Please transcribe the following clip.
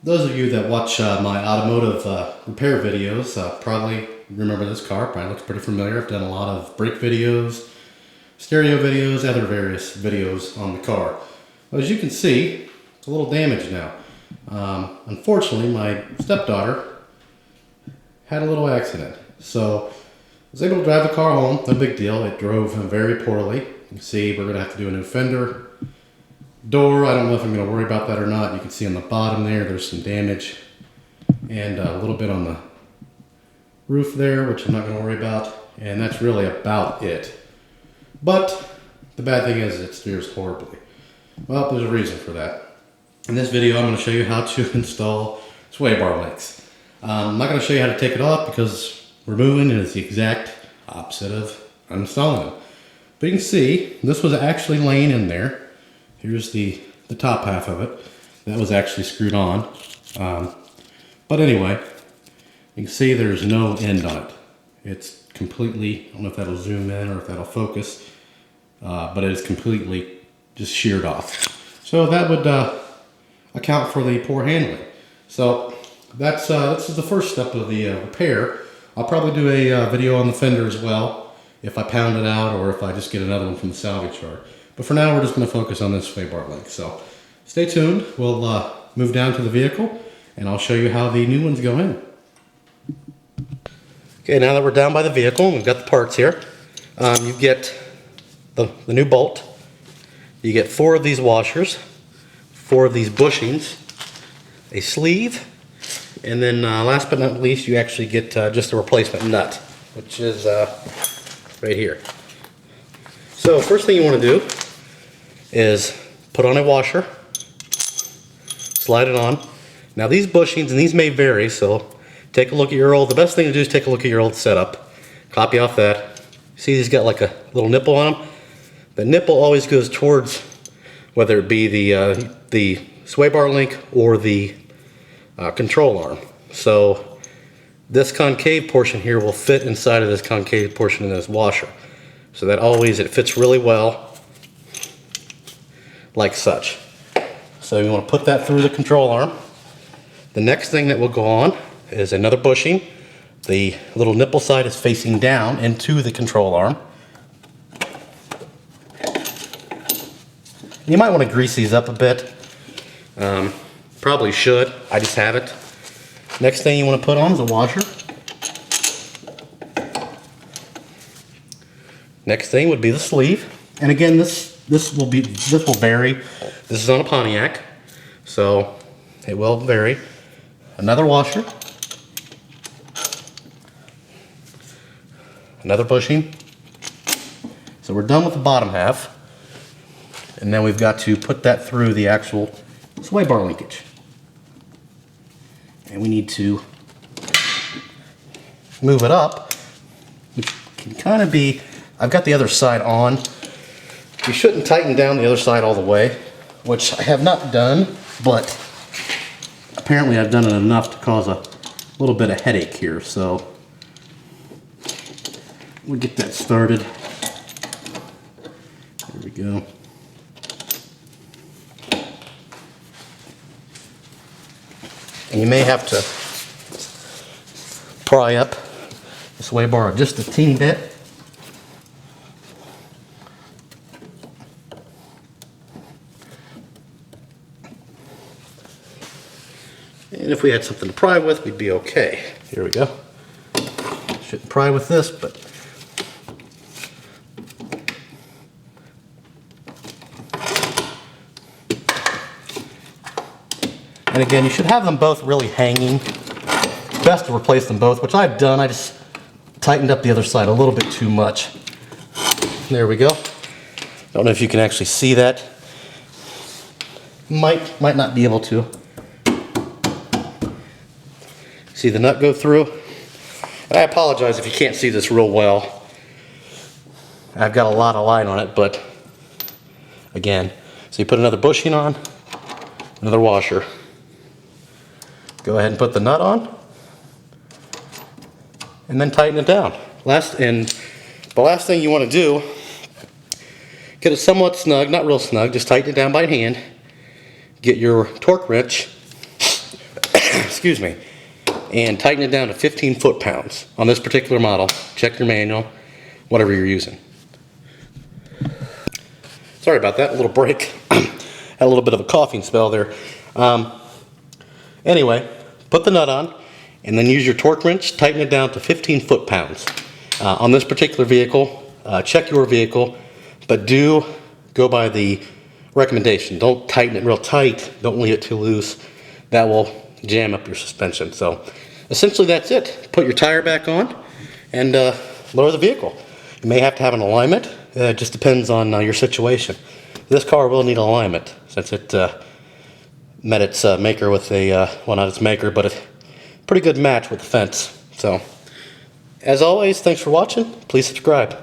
Those of you that watch my automotive repair videos probably remember this car. Probably looks pretty familiar. I've done a lot of brake videos, stereo videos, other various videos on the car. Well, as you can see, it's a little damaged now. Unfortunately, my stepdaughter had a little accident. So I was able to drive the car home. No big deal. It drove very poorly. You can see we're going to have to do a new fender. Door, I don't know if I'm going to worry about that or not. You can see on the bottom there's some damage, and a little bit on the roof there, which I'm not going to worry about, and that's really about it. But the bad thing is it steers horribly. Well, there's a reason for that. In this video I'm going to show you how to install sway bar links. I'm not going to show you how to take it off because removing it is the exact opposite of uninstalling them. But you can see this was actually laying in there. Here's the top half of it. That was actually screwed on. But anyway, you can see there's no end on it. It's completely, I don't know if that'll zoom in or if that'll focus, but it is completely just sheared off. So that would account for the poor handling. So this is the first step of the repair. I'll probably do a video on the fender as well, if I pound it out or if I just get another one from the salvage yard. But for now, we're just going to focus on this sway bar link. So stay tuned. We'll move down to the vehicle, and I'll show you how the new ones go in. Okay, now that we're down by the vehicle, we've got the parts here. You get the new bolt. You get 4 of these washers, 4 of these bushings, a sleeve, and then last but not least, you actually get just a replacement nut, which is right here. So first thing you want to do is put on a washer, slide it on. Now these bushings, and these may vary, so take a look at your old, the best thing to do is take a look at your old setup, copy off that. See these got like a little nipple on them? The nipple always goes towards, whether it be the sway bar link or the control arm. So this concave portion here will fit inside of this concave portion of this washer. So that always, it fits really well, like such. So you want to put that through the control arm. The next thing that will go on is another bushing. The little nipple side is facing down into the control arm. You might want to grease these up a bit. Probably should. I just haven't. Next thing you want to put on is a washer. Next thing would be the sleeve. And again, this will vary. This is on a Pontiac, so it will vary. Another washer. Another bushing. So we're done with the bottom half. And then we've got to put that through the actual sway bar linkage. And we need to move it up, which can kind of be, I've got the other side on. You shouldn't tighten down the other side all the way, which I have not done, but apparently I've done it enough to cause a little bit of headache here. So we'll get that started. There we go. And you may have to pry up the sway bar just a teeny bit. And if we had something to pry with, we'd be okay. Here we go. Shouldn't pry with this, but and again, you should have them both really hanging. It's best to replace them both, which I've done. I just tightened up the other side a little bit too much. There we go. Don't know if you can actually see that. Might not be able to. See the nut go through? And I apologize if you can't see this real well. I've got a lot of light on it, but again, so you put another bushing on, another washer. Go ahead and put the nut on, and then tighten it down. The last thing you want to do, get it somewhat snug, not real snug, just tighten it down by hand. Get your torque wrench excuse me, and tighten it down to 15 foot-pounds. On this particular model, check your manual, whatever you're using. Sorry about that, a little break. Had a little bit of a coughing spell there. Anyway, put the nut on, and then use your torque wrench, tighten it down to 15 foot-pounds. On this particular vehicle, check your vehicle, but do go by the recommendation. Don't tighten it real tight, don't leave it too loose. That will jam up your suspension. So essentially that's it. Put your tire back on and lower the vehicle. You may have to have an alignment. It just depends on your situation. This car will need alignment since it met its maker with a, well, not its maker, but a pretty good match with the fence. So, as always, thanks for watching. Please subscribe.